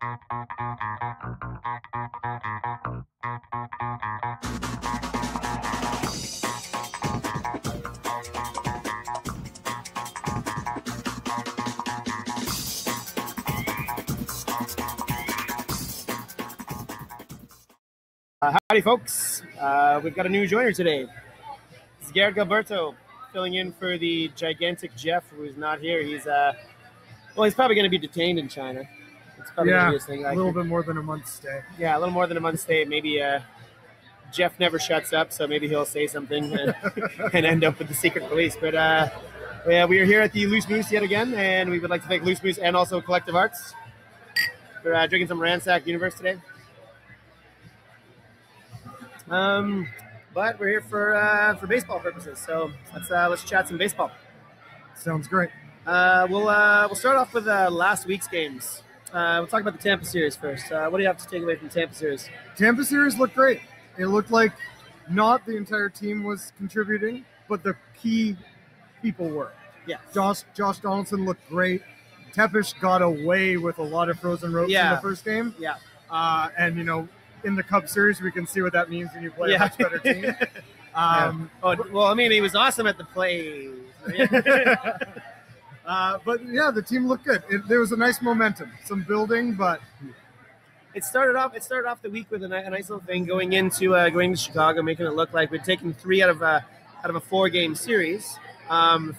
Howdy, folks. We've got a new joiner today. This is Garrett Gilberto filling in for the gigantic Jeff, who's not here. He's probably going to be detained in China. It's probably going to be his thing. A little bit more than a month's stay. Yeah, a little more than a month's stay. Maybe Jeff never shuts up, so maybe he'll say something and end up with the secret police. But yeah, we are here at the Loose Moose yet again, and we would like to thank Loose Moose and also Collective Arts for drinking some Ransack Universe today. But we're here for baseball purposes, so let's chat some baseball. Sounds great. We'll start off with last week's games. We'll talk about the Tampa series first. What do you have to take away from the Tampa series? Tampa series looked great. It looked like not the entire team was contributing, but the key people were. Yeah. Josh Donaldson looked great. Tepesh got away with a lot of frozen ropes in the first game. Yeah. And in the Cubs series, we can see what that means when you play a much better team. He was awesome at the play. But yeah, the team looked good. There was a nice momentum, some building, but it started off the week with a nice little thing going to Chicago, making it look like we'd taken 3 out of a 4-game series.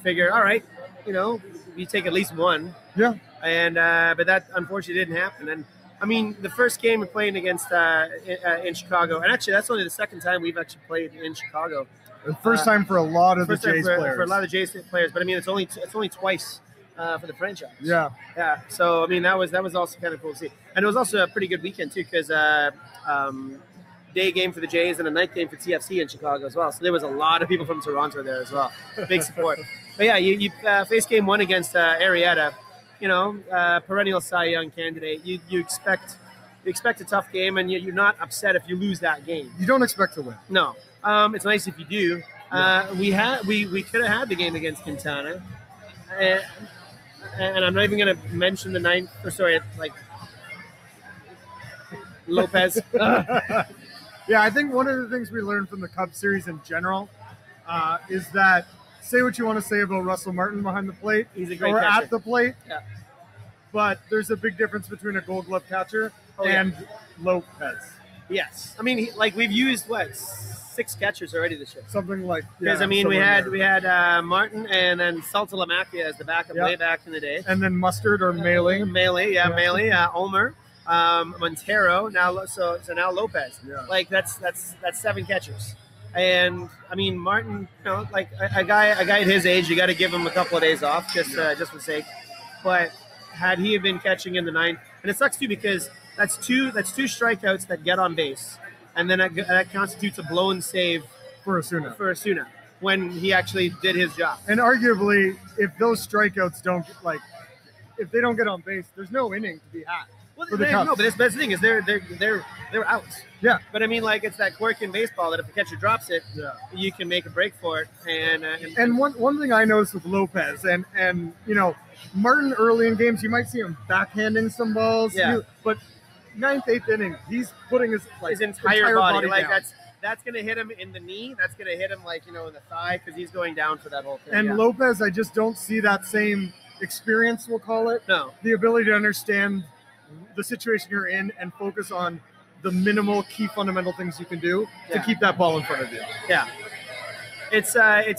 Figure, all right, you take at least 1. Yeah. And but that unfortunately didn't happen. And I mean, the first game we're playing against in Chicago, and actually that's only the second time we've actually played in Chicago. The first time for a lot of the Jays players. For a lot of the Jays players, but I mean, it's only twice for the franchise. Yeah. Yeah. So I mean, that was also kind of cool to see, and it was also a pretty good weekend too, because day game for the Jays and a night game for TFC in Chicago as well. So there was a lot of people from Toronto there as well. Big support. But yeah, you faced game 1 against Arrieta. Perennial Cy Young candidate. You expect a tough game, and you're not upset if you lose that game. You don't expect to win. No. It's nice if you do. We could have had the game against Quintana, and I'm not even going to mention the 9th. Or sorry, Lopez. Yeah, I think one of the things we learned from the Cubs series in general is that say what you want to say about Russell Martin behind the plate. He's a great catcher. At the plate. Yeah. But there's a big difference between a Gold Glove catcher and Lopez. Yes. I mean, we've used 6 catchers already this year. Something like because we had Martin and then Saltalamacchia as the backup way back in the day, and then Mustard or Maley, Ulmer, Montero. Now Lopez. Yeah. That's 7 catchers. And I mean, Martin, a guy at his age, you got to give him a couple of days off just for sake. But had he been catching in the 9th, and it sucks too because that's two strikeouts that get on base, and then that constitutes a blown save for Osuna when he actually did his job. And arguably, if those strikeouts if they don't get on base, there's no inning to be had. Well, but the best thing is they're out. Yeah. But I mean, it's that quirk in baseball that if the catcher drops it, you can make a break for it. And one thing I noticed with Lopez and Martin early in games, you might see him backhanding some balls. Yeah. But 9th, 8th inning, he's putting his entire body down. That's going to hit him in the knee. That's going to hit him in the thigh because he's going down for that whole thing. And Lopez, I just don't see that same experience, we'll call it. No. The ability to understand the situation you're in and focus on the minimal key fundamental things you can do to keep that ball in front of you. Yeah. It's a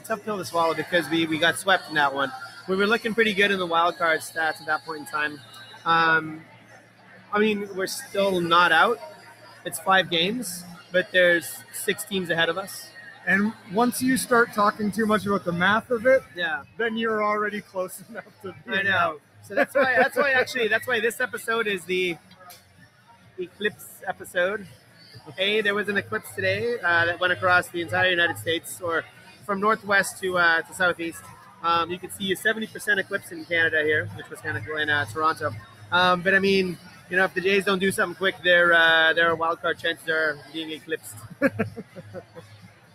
tough pill to swallow because we got swept in that one. We were looking pretty good in the wild card stats at that point in time. We're still not out. It's 5 games, but there's 6 teams ahead of us. And once you start talking too much about the math of it, then you're already close enough to being out. So that's why this episode is the eclipse episode. There was an eclipse today that went across the entire United States, or from northwest to southeast. You can see a 70% eclipse in Canada here, which was kind of cool in Toronto. But I mean, if the Jays don't do something quick, their wild card chances are being eclipsed.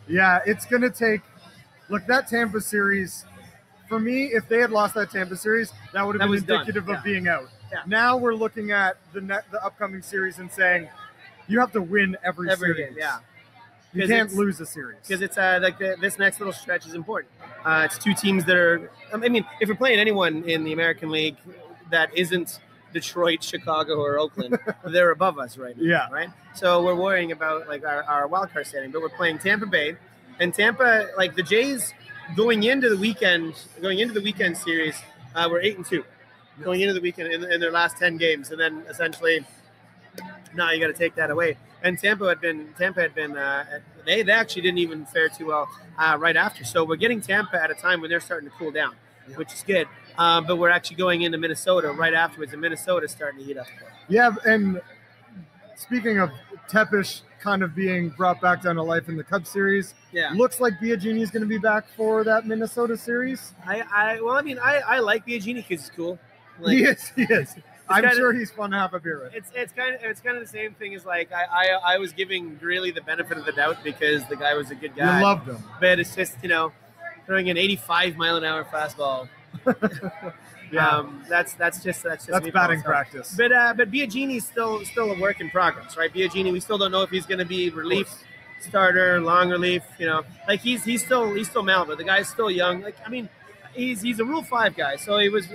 Yeah, it's going to take. Look, that Tampa series for me, if they had lost that Tampa series, that would have been was done. indicative Yeah. of being out. Yeah. Now we're looking at the upcoming series and saying you have to win every series. game. Yeah, You 'Cause can't it's- lose a series. because it's like this next little stretch is important. It's two teams that are. I mean, if we're playing anyone in the American League that isn't Detroit, Chicago, or Oakland, they're above us right now. Yeah. Right. So we're worrying about like our wild card standing, but we're playing Tampa Bay, and Tampa, like the Jays, going into the weekend series, we're 8-2, going into the weekend in their last 10 games, and then essentially, now you got to take that away. And Tampa had been they actually didn't even fare too well right after. So we're getting Tampa at a time when they're starting to cool down, which is good. But we're actually going into Minnesota right afterwards, and Minnesota's starting to heat up. Yeah, and speaking of Tepish kind of being brought back down to life in the Cubs series, Yeah. looks like Biagini is going to be back for that Minnesota series. I like Biagini because he's cool. Like, He is. I'm kinda- sure he's fun to have a beer with. It's kind of the same thing as like I was giving Greeley the benefit of the doubt because the guy was a good guy. You loved him. But it's just throwing an 85-mile-an-hour fastball. Yeah. That's just That's me batting myself. practice. But Biagini's still a work in progress, right? Biagini, we still don't know if he's going to be relief starter, long relief. Like he's still malleable. The guy's still young. Like I mean, he's a Rule 5 guy, so he was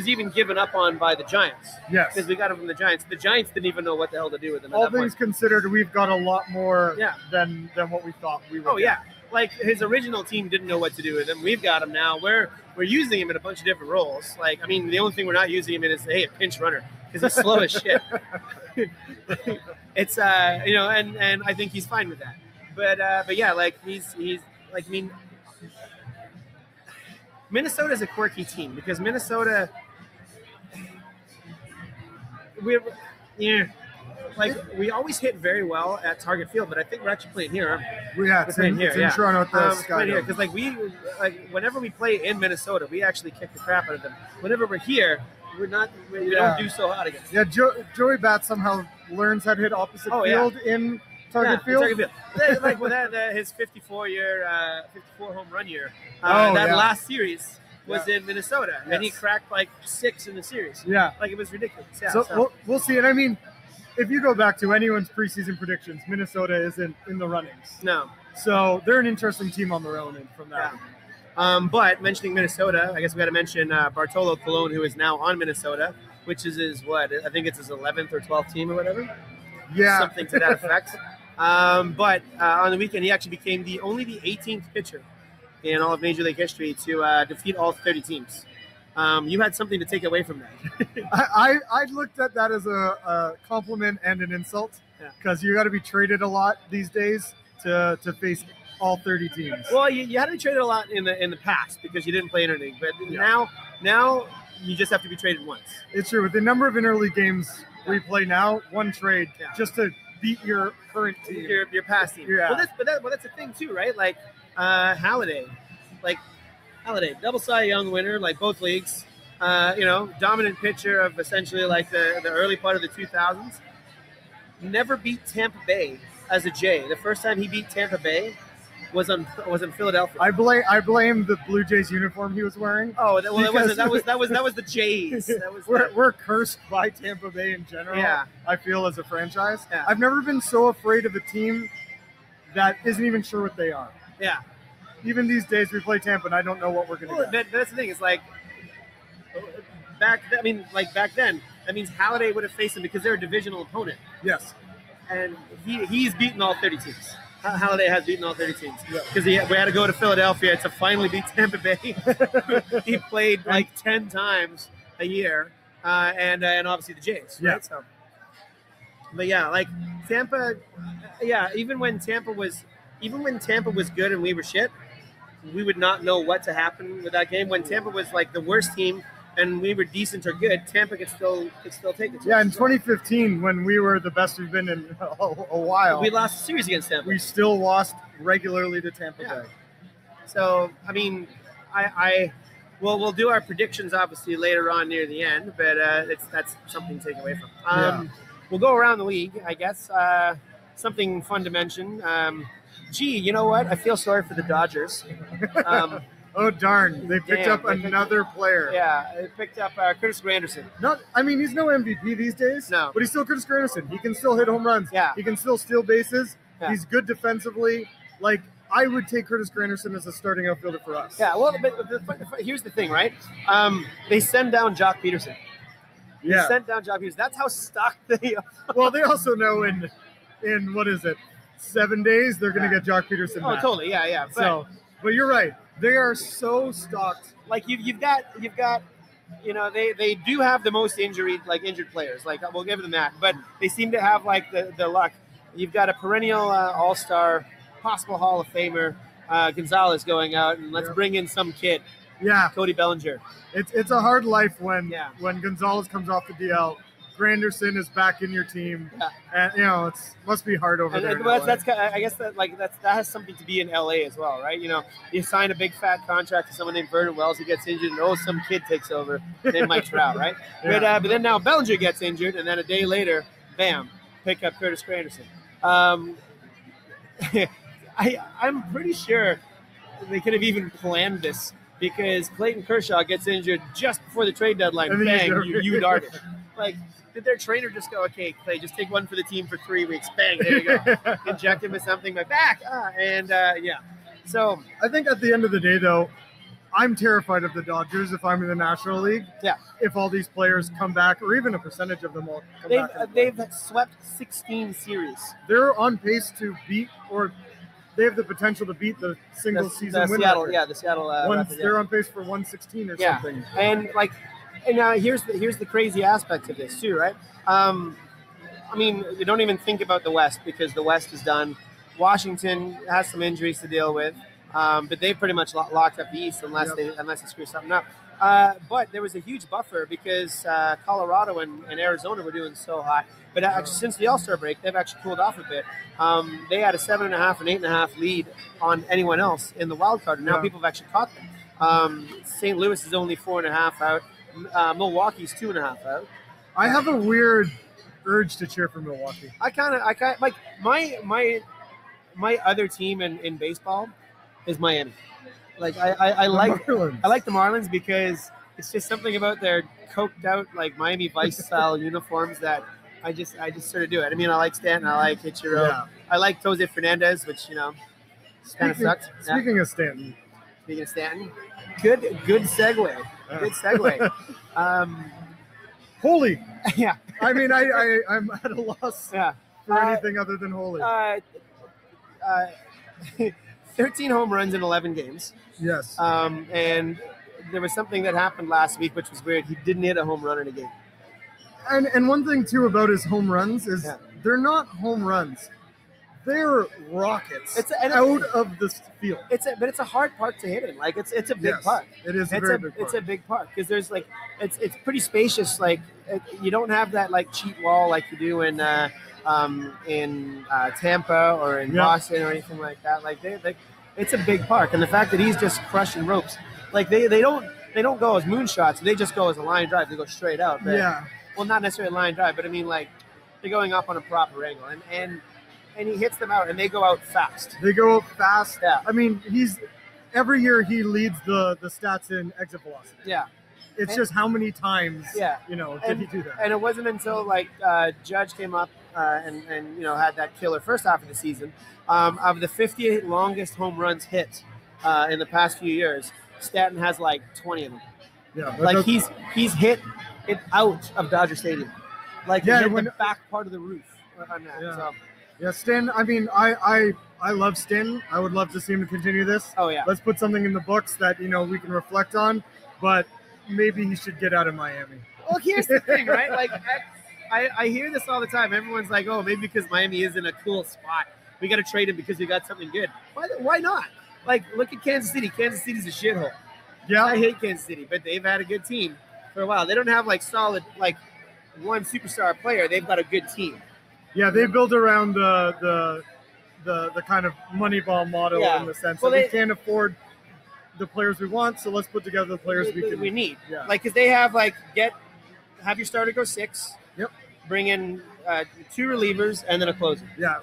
even given up on by the Giants Yes. because we got him from the Giants. The Giants didn't even know what the hell to do with him. At All that point. things considered, we've got a lot more Yeah. than what we thought we would. Oh get. yeah, like his original team didn't know what to do with him. We've got him now. We're using him in a bunch of different roles. Like I mean, the only thing we're not using him in is a pinch runner because he's slow as shit. It's and I think he's fine with that. But yeah, like he's like I mean, Minnesota's a quirky team because Minnesota we always hit very well at Target Field, but I think we're actually playing here. Aren't we? Yeah, We're it's playing in, here, it's in yeah. Toronto at the Sky Right here, Dome. because whenever we play in Minnesota, we actually kick the crap out of them. Whenever we're here, we Yeah. don't do so hot against. Yeah, Joey Bat somehow learns how to hit opposite Oh, yeah. field in Target Field. Target Field. Like with his 54 home run year, Oh, that yeah. last series was in Minnesota, and he Yes. cracked like 6 in the series. Yeah. Like it was ridiculous. Yeah. So we'll see. And I mean, if you go back to anyone's preseason predictions, Minnesota isn't in the runnings. no. So they're an interesting team on their own and from that. But mentioning Minnesota, I guess we got to mention Bartolo Colon, who is now on Minnesota, which is his I think it's his 11th or 12th team or whatever. Yeah. Something to that effect. But on the weekend, he actually became only the 18th pitcher in all of Major League history to defeat all 30 teams. You had something to take away from that. I looked at that as a compliment and an insult because you got to be traded a lot these days to face all 30 teams. Well, you had to be traded a lot in the past because you didn't play interleague, but now you just have to be traded once. It's true. With the number of interleague games we play now, one trade just to beat your current team. Your past team. Yeah. Well, that's a thing too, right? Like Halladay, double Cy Young winner, like both leagues. Dominant pitcher of essentially like the early part of the 2000s. Never beat Tampa Bay as a Jay. The first time he beat Tampa Bay was in Philadelphia. I blame the Blue Jays uniform he was wearing. Oh, that wasn't. Because- That was the Jays. That was We're cursed by Tampa Bay in general. Yeah. I feel as a franchise. Yeah. I've never been so afraid of a team that isn't even sure what they are. yeah. Even these days, we play Tampa, and I don't know what we're going Well, to get. that's the thing. It's like back then. That means Halladay would have faced him because they're a divisional opponent, Yes. and he's beaten all 30 teams. Halladay has beaten all 30 teams because we had to go to Philadelphia to finally beat Tampa Bay. He played like 10 times a year, and obviously the Jays. Right? Yeah. So, but yeah, like Tampa. Yeah, even when Tampa was good and we were shit, we would not know what to happen with that game. When Tampa was like the worst team and we were decent or good, Tampa could still take it. Yeah, in 2015, when we were the best we've been in a while, We lost the series against Tampa. we still lost regularly to Tampa Yeah. Bay. So I mean, we'll do our predictions obviously later on near the end, but that's something to take away from. We'll go around the league, I guess. Something fun to mention. Gee, you know what? I feel sorry for the Dodgers. Oh darn! They picked Damn, up another player. Yeah, they picked up Curtis Granderson. I mean, he's no MVP these days. No. But he's still Curtis Granderson. He can still hit home runs. Yeah. He can still steal bases. Yeah. He's good defensively. Like, I would take Curtis Granderson as a starting outfielder for us. Yeah, well, but here's the thing, right? They send down Jock Peterson. They sent down Jock Peterson. That's how stuck they are. Well, they also know in what is it, 7 days they're going to get Jock Peterson back. Oh, totally, yeah. But you're right. They are so stocked. Like you've got, you know, they do have the most injured players. Like we'll give them that, but they seem to have like the luck. You've got a perennial all-star, possible Hall of Famer, Gonzalez going out, and let's bring in some kid. Yeah, Cody Bellinger. It's a hard life when Gonzalez comes off the DL. Granderson is back in your team, and you know must be hard over there. That's I guess that has something to be in LA as well, right? You know, you sign a big fat contract to someone named Vernon Wells, he gets injured, and some kid takes over, named Mike Trout, right? But then now Bellinger gets injured, and then a day later, bam, pick up Curtis Granderson. I'm pretty sure they could have even planned this because Clayton Kershaw gets injured just before the trade deadline. And bang, you Darvish. Like, did their trainer just go, okay, Clay, just take one for the team for 3 weeks. Bang, there you go. Inject him with something, my back. So I think at the end of the day, though, I'm terrified of the Dodgers if I'm in the National League. Yeah. If all these players come back, or even a percentage of them all come back. They've swept 16 series. They're on pace to beat, or they have the potential to beat the single season win record. The Seattle. They're on pace for 116 or something. And now here's the crazy aspect of this too, right? I mean, you don't even think about the West because the West is done. Washington has some injuries to deal with, but they pretty much locked up the East unless they screw something up. But there was a huge buffer because Colorado and Arizona were doing so hot. But actually, since the All-Star break, they've actually cooled off a bit. They had a 7.5 and 8.5 lead on anyone else in the wild card, and now people have actually caught them. St. Louis is only 4.5 out. Milwaukee's 2.5 out. I have a weird urge to cheer for Milwaukee. I kind of like my other team in baseball is Miami. Like I like the Marlins because it's just something about their coked out like Miami Vice style uniforms that I just sort of do it. I mean, I like Stanton, I like Ichiro, I like Jose Fernandez, which kind of sucked. Speaking of Stanton, good segue. Good segue. Holy. Yeah. I mean, I'm at a loss for anything other than holy. 13 home runs in 11 games. Yes. And there was something that happened last week, which was weird. He didn't hit a home run in a game. And one thing, too, about his home runs is they're not home runs. They're rockets out of the field. But it's a hard park to hit in. Like it's a big park. It is a very big park. It's a big park because there's it's pretty spacious. Like you don't have that like cheap wall like you do in Tampa or in Boston or anything like that. Like it's a big park, and the fact that he's just crushing ropes, like they don't go as moonshots. They just go as a line drive. They go straight out. But, well, not necessarily a line drive, but I mean like they're going up on a proper angle, and he hits them out, and they go out fast. They go out fast. Yeah. I mean, every year he leads the stats in exit velocity. Yeah. It's just how many times, did he do that? And it wasn't until Judge came up and had that killer first half of the season. Of the 58 longest home runs hit in the past few years, Stanton has 20 of them. Yeah. He's hit it out of Dodger Stadium. The back part of the roof on that. Yeah. So. Yeah, Stanton, I mean, I love Stanton. I would love to see him continue this. Oh, yeah. Let's put something in the books that, we can reflect on, but maybe he should get out of Miami. Well, here's the thing, right? Like, I hear this all the time. Everyone's like, oh, maybe because Miami is in a cool spot. We got to trade him because we got something good. Why not? Like, look at Kansas City. Kansas City's a shithole. Yeah. I hate Kansas City, but they've had a good team for a while. They don't have, solid, one superstar player. They've got a good team. Yeah, they build around the kind of Moneyball model in the sense that we can't afford the players we want, so let's put together the players we need. Yeah. Because they have have your starter go 6. Yep. Bring in 2 relievers and then a closer. Yeah.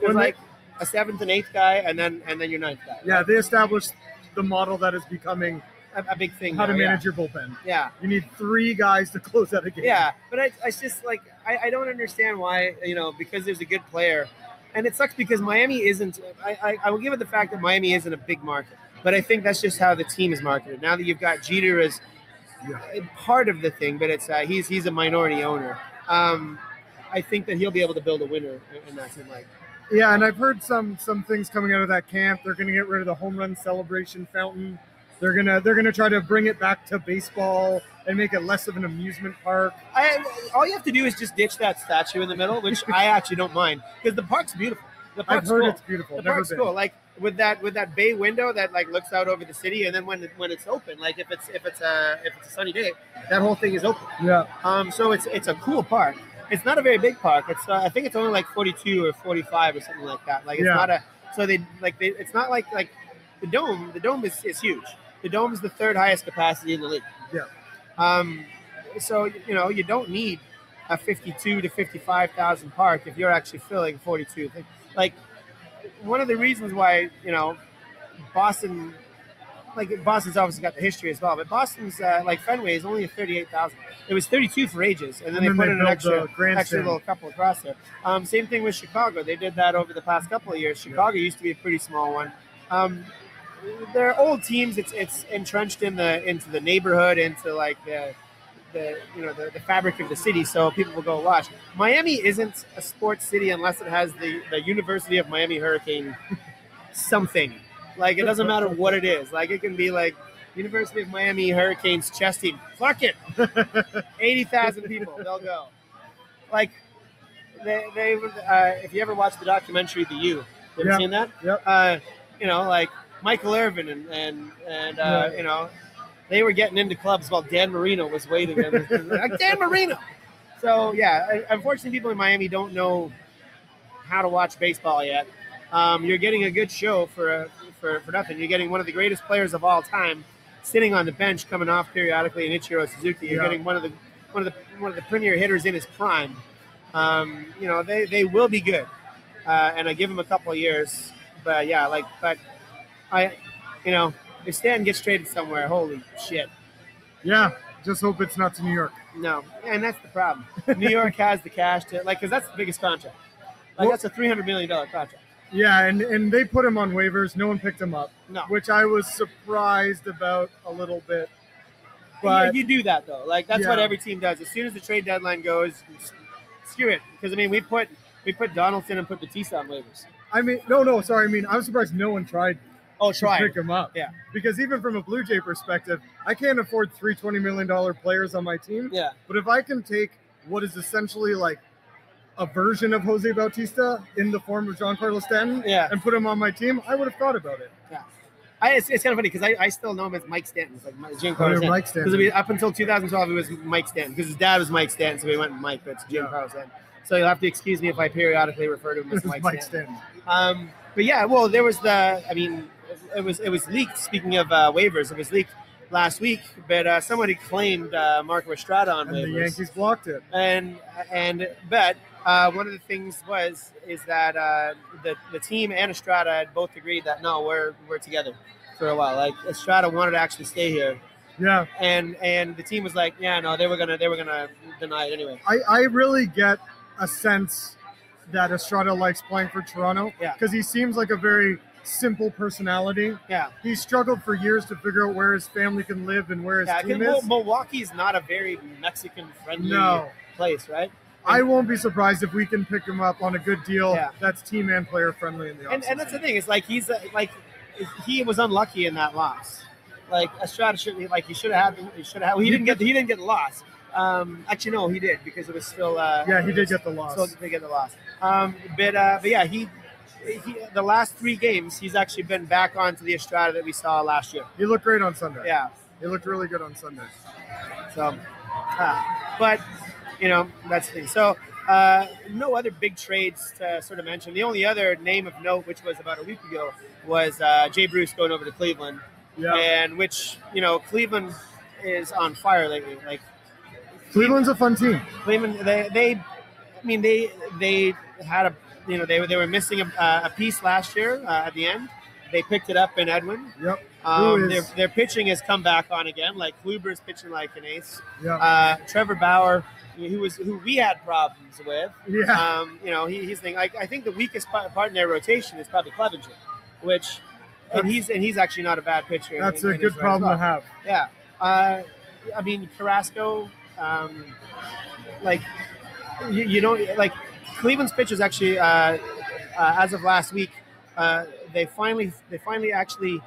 A 7th and 8th guy and then your 9th guy. Yeah, they established the model that is becoming a big thing. How to manage your bullpen. Yeah. You need 3 guys to close out a game. Yeah, but I just like I don't understand why, because there's a good player. And it sucks because Miami isn't I will give it the fact that Miami isn't a big market. But I think that's just how the team is marketed. Now that you've got Jeter as part of the thing, but it's he's a minority owner. I think that he'll be able to build a winner in that team. Yeah, and I've heard some things coming out of that camp. They're going to get rid of the home run celebration fountain. They're gonna try to bring it back to baseball and make it less of an amusement park. All you have to do is just ditch that statue in the middle, which I actually don't mind because the park's beautiful. I've heard it's beautiful. The park's cool. Like with that bay window that like looks out over the city, and then when it's open, like if it's a sunny day, that whole thing is open. Yeah. So it's a cool park. It's not a very big park. It's I think it's only like 42 or 45 or something like that. Like it's not a it's not like the dome. The dome is huge. The dome is the 3rd highest capacity in the league. Yeah. So you don't need a 52 to 55,000 park if you're actually filling 42. Like one of the reasons why Boston. Like Boston's obviously got the history as well, but Boston's like Fenway is only 38,000. It was 32 for ages, and then they put in an extra little couple across there. Same thing with Chicago. They did that over the past couple of years. Chicago used to be a pretty small one. They're old teams. It's entrenched into the neighborhood, into like the fabric of the city, so people will go watch. Miami isn't a sports city unless it has the University of Miami Hurricane something. Like, it doesn't matter what it is. Like, it can be like University of Miami Hurricanes chess team. Fuck it. 80,000 people. They'll go. Like, they if you ever watched the documentary The U, you ever seen that? Yep. Like Michael Irvin and they were getting into clubs while Dan Marino was waiting. Like, Dan Marino. So, yeah, unfortunately, people in Miami don't know how to watch baseball yet. You're getting a good show for nothing. You're getting one of the greatest players of all time sitting on the bench, coming off periodically in Ichiro Suzuki. You're getting one of the premier hitters in his prime. They will be good, and I give him a couple of years. But if Stanton gets traded somewhere, holy shit. Yeah, just hope it's not to New York. No, and that's the problem. New York has the cash to because that's the biggest contract. That's a $300 million contract. Yeah, and they put him on waivers. No one picked him up. No. Which I was surprised about a little bit. But you do that, though. Like, that's what every team does. As soon as the trade deadline goes, screw it. Because, we put Donaldson and put Batista on waivers. Sorry. I was surprised no one tried to pick him up. Yeah. Because even from a Blue Jay perspective, I can't afford 3 $20 million players on my team. Yeah. But if I can take what is essentially like a version of Jose Bautista in the form of Giancarlo Stanton and put him on my team, I would have thought about it. Yeah. It's kind of funny because I still know him as Mike Stanton. It's like Giancarlo Stanton. Mike Stanton. Because up until 2012, it was Mike Stanton because his dad was Mike Stanton, so we went with Mike, but it's Giancarlo Stanton. So you'll have to excuse me if I periodically refer to him as Mike Stanton. But yeah, well, there was it was leaked, speaking of waivers, it was leaked last week, but somebody claimed Marco Estrada on waivers. And the Yankees blocked it. But one of the things is that the team and Estrada had both agreed that no, we're together for a while. Like Estrada wanted to actually stay here. Yeah. And the team was like, yeah, no, they were gonna deny it anyway. I really get a sense that Estrada likes playing for Toronto. Yeah. Because he seems like a very simple personality. Yeah. He struggled for years to figure out where his family can live and where his team is. Milwaukee's not a very Mexican-friendly place, right? I won't be surprised if we can pick him up on a good deal that's team and player friendly in the offseason. And that's the thing. It's like he was unlucky in that loss. Like Estrada should have he didn't get the loss. Actually no, he did because it was still he did get the loss. Still did get the loss. But yeah, he the last 3 games he's actually been back onto the Estrada that we saw last year. He looked great on Sunday. Yeah. He looked really good on Sunday. So but that's the thing. So, no other big trades to sort of mention. The only other name of note, which was about a week ago, was Jay Bruce going over to Cleveland. Yeah. And which, Cleveland is on fire lately. Like Cleveland's a fun team. Cleveland, they had they were missing a piece last year at the end. they picked it up in Edwin. Yep. Their pitching has come back on again. Like Kluber's pitching like an ace. Yep. Trevor Bauer, who we had problems with. Yeah. He's thinking. I think the weakest part in their rotation is probably Clevenger, which and he's actually not a bad pitcher. That's a good problem to have. Yeah. I mean Carrasco, Cleveland's pitchers actually, as of last week, they finally actually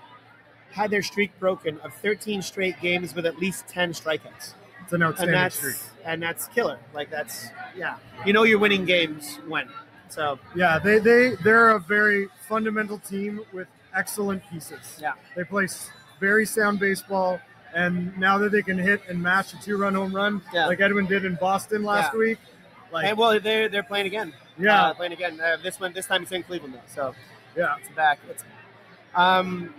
had their streak broken of 13 straight games with at least 10 strikeouts. It's an outstanding streak. And that's killer. You're winning games when. So yeah, they're a very fundamental team with excellent pieces. Yeah, they play very sound baseball, and now that they can hit and mash a 2-run home run, like Edwin did in Boston last week. They're playing again. Yeah, playing again. This time it's in Cleveland though. So yeah, it's back. It's kind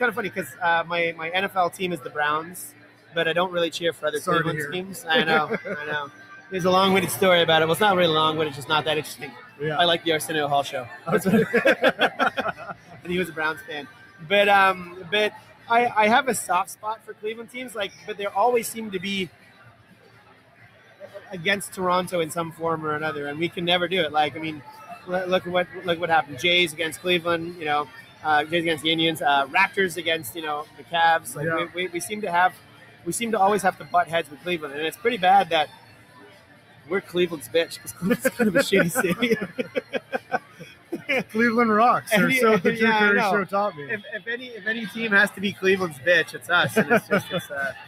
of funny because my NFL team is the Browns, but I don't really cheer for other Cleveland teams. I know. There's a long-winded story about it. Well, it's not really long-winded, it's just not that interesting. Yeah. I like the Arsenio Hall show. And he was a Browns fan. But I have a soft spot for Cleveland teams, but they always seem to be against Toronto in some form or another, and we can never do it. Look at what happened. Jays against Cleveland, Jays against the Indians, Raptors against the Cavs. We seem to always have to butt heads with Cleveland, and it's pretty bad that we're Cleveland's bitch because Cleveland's kind of a shitty city. Cleveland rocks. Or so the Drew Carey show taught me. If any team has to be Cleveland's bitch, it's us. And it's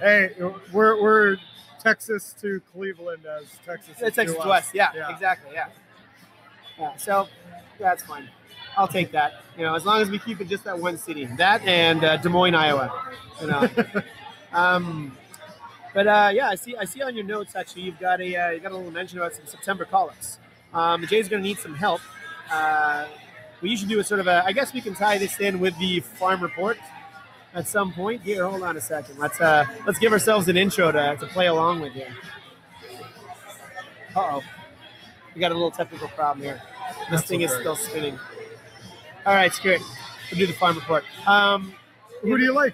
hey, we're Texas to Cleveland as Texas. It's Texas to us. Yeah, exactly. Yeah. So that's fine. I'll take that. As long as we keep it just that one city. That and Des Moines, Iowa. I see on your notes actually you got a little mention about some September call-ups. The Jays are going to need some help. We usually do a sort of I guess we can tie this in with the farm report at some point. Here, hold on a second. Let's give ourselves an intro to play along with here. Uh-oh. We got a little technical problem here. This thing is still spinning. All right, screw it. We'll do the farm report. Who do you like?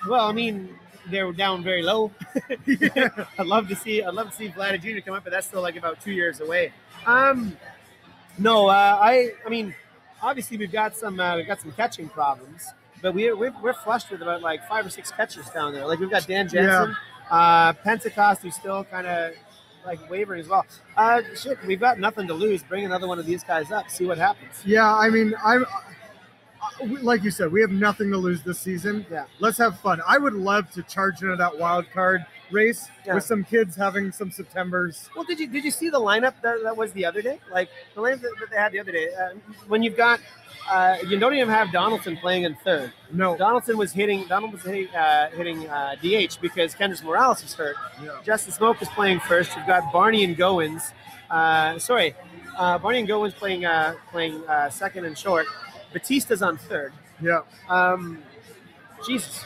Well, I mean, they're down very low. I'd love to see Vladdy Jr. come up, but that's still about 2 years away. I mean, obviously we've got some catching problems, but we're flushed with about 5 or 6 catchers down there. We've got Dan Jensen, Pentecost, who's still kind of wavering as well. We've got nothing to lose. Bring another one of these guys up, see what happens. Yeah, I mean, like you said, we have nothing to lose this season. Yeah. Let's have fun. I would love to charge into that wild card race with some kids having some Septembers. Well, did you see the lineup that was the other day? The lineup that they had the other day. When you've got you don't even have Donaldson playing in third. No. Donaldson was hitting DH because Kendrys Morales was hurt. Yeah. Justin Smoke is playing first. You've got Barney and Goins. Barney and Goins playing second and short. Batista's on third. Yeah. Jesus.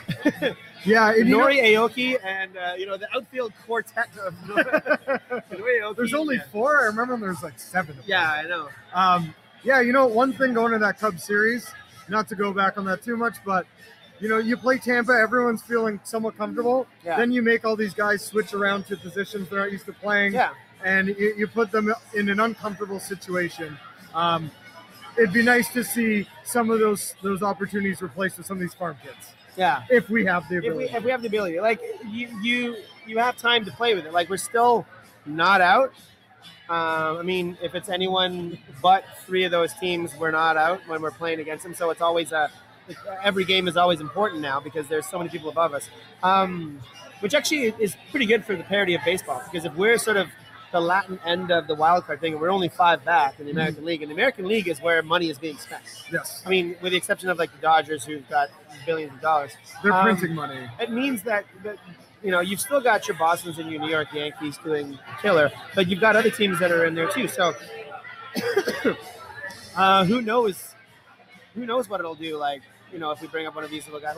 Yeah. Nori Aoki and the outfield quartet of Nori Aoki. There's only 4. I remember there's 7 of them. Yeah, I know. One thing going to that Cubs series, not to go back on that too much, but you play Tampa, everyone's feeling somewhat comfortable. Yeah. Then you make all these guys switch around to positions they're not used to playing. Yeah. And you put them in an uncomfortable situation. It'd be nice to see some of those opportunities replaced with some of these farm kids. Yeah. If we have the ability. If we have the ability. You have time to play with it. We're still not out. I mean, if it's anyone but 3 of those teams, we're not out when we're playing against them. So it's always every game is always important now because there's so many people above us, which actually is pretty good for the parity of baseball because if we're sort of the Latin end of the wild card thing, we're only 5 back in the American League, and the American League is where money is being spent. Yes. I mean, with the exception of the Dodgers, who've got billions of dollars. They're printing money. It means that you've still got your Bostons and your New York Yankees doing killer, but you've got other teams that are in there too. So who knows what it'll do? If we bring up one of these little guys,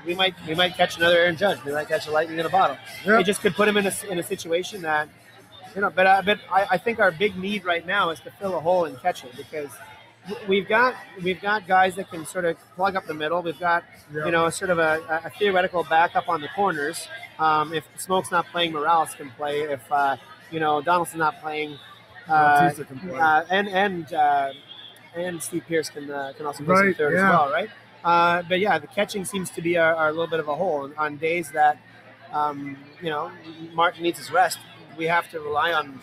we might catch another Aaron Judge. We might catch a lightning in a bottle. Yep. It just could put him in a situation that, but I think our big need right now is to fill a hole in catching because we've got guys that can sort of plug up the middle. We've got sort of a theoretical backup on the corners. If Smoke's not playing, Morales can play. If Donaldson's not playing, Bautista can play. And Steve Pierce can also play some third as well, right? But yeah, the catching seems to be a little bit of a hole on days that Martin needs his rest. We have to rely on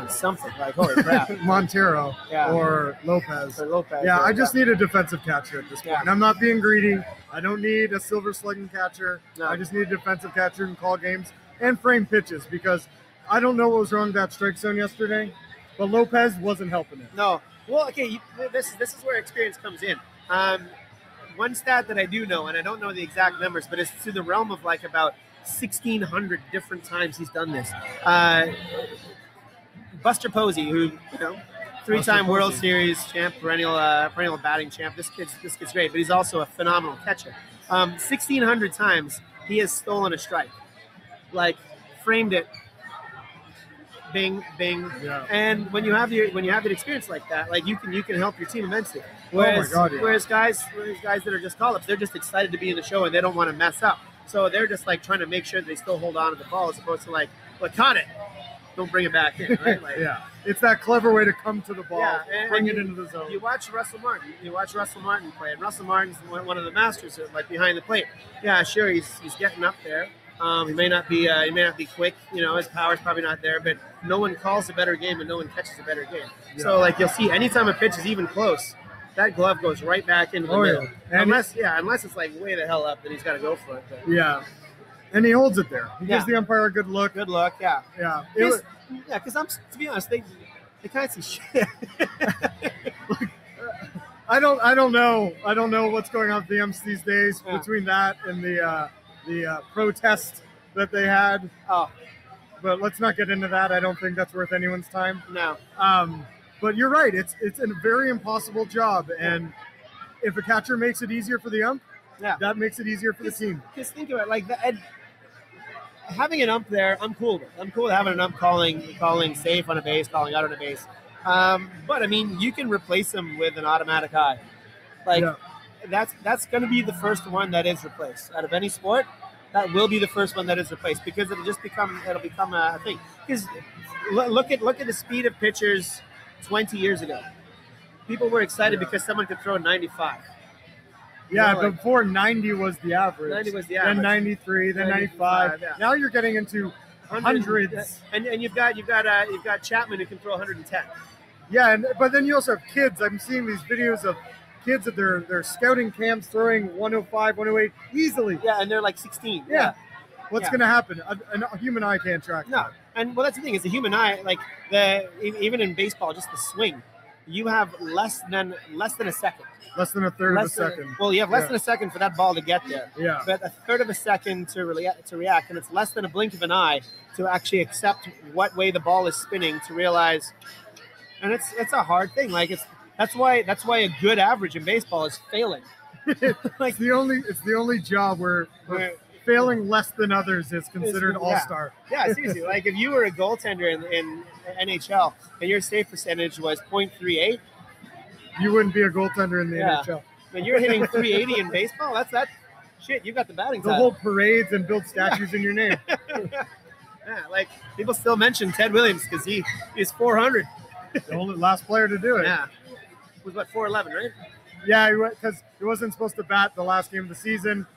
something like holy crap, Montero or Lopez. Yeah, I just need a defensive catcher at this point. I'm not being greedy. I don't need a silver slugging catcher. No. I just need a defensive catcher who can call games and frame pitches, because I don't know what was wrong with that strike zone yesterday, but Lopez wasn't helping it. No. Well, okay, this is where experience comes in. One stat that I do know, and I don't know the exact numbers, but it's to the realm of like about 1,600 different times he's done this. Buster Posey, who three-time World Series champ, perennial batting champ. This kid's great, but he's also a phenomenal catcher. 1,600 times he has stolen a strike, like framed it, bing, bing. Yeah. And when you have an experience like that, like you can help your team immensely. Whereas, whereas guys that are just call-ups, they're just excited to be in the show and they don't want to mess up. So they're just like trying to make sure they still hold on to the ball, as opposed to like, well, caught it, don't bring it back in, right? Like, yeah, it's that clever way to come to the ball, bring it into the zone. You watch Russell Martin. Play, and Russell Martin's one of the masters of, like, behind the plate. Yeah, sure, he's getting up there. He may not be quick. His power's probably not there, but no one calls a better game and no one catches a better game. Yeah. So like you'll see, anytime a pitch is even close, that glove goes right back into the middle. And unless it's like way the hell up, then he's got to go for it. But. Yeah, and he holds it there. He gives the umpire a good look. Good look. Yeah. Yeah. Because to be honest, they can't see shit. I don't know what's going on with the umps these days between that and the protest that they had. Oh. But let's not get into that. I don't think that's worth anyone's time. No. But you're right. It's a very impossible job. And if a catcher makes it easier for the ump, that makes it easier for the team. Just think about it. Like having an ump there, I'm cool with. I'm cool with having an ump calling safe on a base, calling out on a base. But I mean, you can replace him with an automatic eye. Like that's going to be the first one that is replaced out of any sport. That will be the first one that is replaced, because it'll become a thing. Because look at the speed of pitchers 20 years ago. People were excited because someone could throw 95. Yeah, before 90 was the average. 90 was the average. Then 93, then 95. Yeah. Now you're getting into hundreds. And you've got Chapman who can throw 110. Yeah, but then you also have kids. I'm seeing these videos of kids at their scouting camps throwing 105, 108 easily. Yeah, and they're like 16. Yeah. What's going to happen? A human eye can't track that. And well, that's the thing. It's a human eye. Like even in baseball, just the swing, you have less than a second. Less than a third of a second. Well, you have less than a second for that ball to get there. Yeah. But a third of a second to react, and it's less than a blink of an eye to actually accept what way the ball is spinning, to realize. And it's a hard thing. Like that's why a good average in baseball is failing. Like it's the only job where failing less than others is considered all-star. Yeah, seriously. Like if you were a goaltender in NHL and your save percentage was .38, you wouldn't be a goaltender in the NHL. When you're hitting 380 in baseball, that's that shit. You got the batting title. They'll hold parades and build statues in your name. Yeah, like people still mention Ted Williams because he's 400. The only last player to do it. Yeah. Was what, 411, right? Yeah, because he wasn't supposed to bat the last game of the season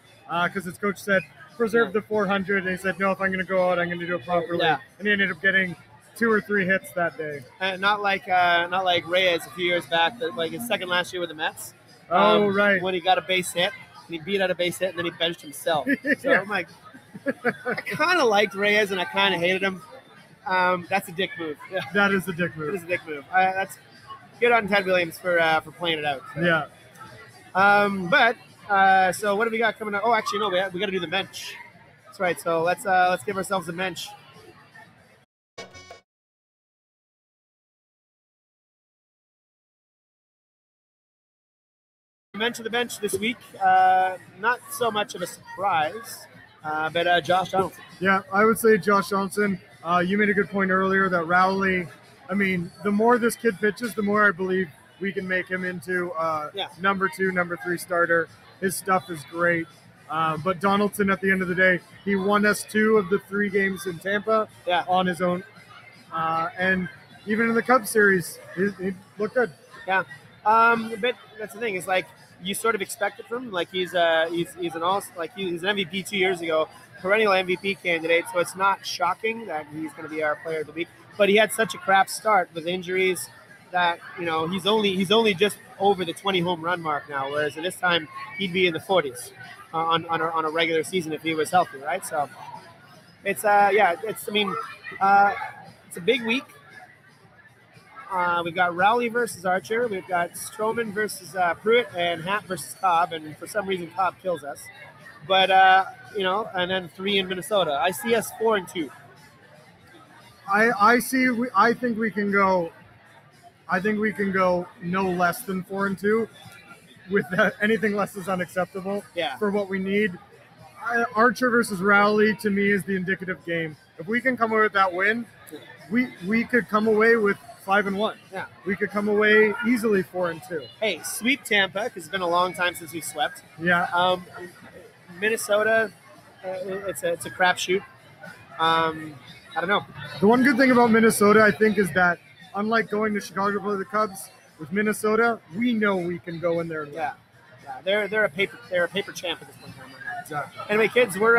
because his coach said preserve the 400, and he said no, if I'm going to go out, I'm going to do it properly. Yeah. And he ended up getting 2 or 3 hits that day. Not like Reyes a few years back, like his second last year with the Mets. Right. When he got a base hit, and he beat out a base hit, and then he benched himself. So I'm like, I kind of liked Reyes, and I kind of hated him. That's a dick move. Yeah. That is a dick move. It is a dick move. That's good on Ted Williams for playing it out. So. Yeah. So what do we got coming up? Oh, actually, no, we got to do the bench. That's right. So let's give ourselves a bench. Mention the bench this week. Not so much of a surprise, but Josh Donaldson. Yeah, I would say Josh Donaldson. You made a good point earlier that Rowley I mean, the more this kid pitches, the more I believe we can make him into number 2, number 3 starter. His stuff is great. But Donaldson, at the end of the day, he won us 2 of the 3 games in Tampa on his own. And even in the Cubs series, he looked good. Yeah. But that's the thing, is like you sort of expect it from him. Like he's an MVP 2 years ago, perennial MVP candidate. So it's not shocking that he's going to be our player of the week. But he had such a crap start with injuries that, you know, he's only just over the 20 home run mark now, whereas at this time he'd be in the 40s on a regular season if he was healthy, right? So it's it's a big week. We've got Rowley versus Archer. We've got Stroman versus Pruitt, and Happ versus Cobb. And for some reason, Cobb kills us. But and then 3 in Minnesota. I see us 4-2. I think we can go. I think we can go no less than 4-2. With anything less is unacceptable. For what we need. Archer versus Rowley to me is the indicative game. If we can come away with that win, we could come away with 5-1. Yeah, we could come away easily 4-2. Hey, sweep Tampa, because it's been a long time since we swept. Yeah. Minnesota, it's a crapshoot. I don't know. The one good thing about Minnesota, I think, is that unlike going to Chicago to play the Cubs, with Minnesota, we know we can go in there and win. Yeah. They're a paper champ at this point in time right now. Exactly. Anyway, kids, we're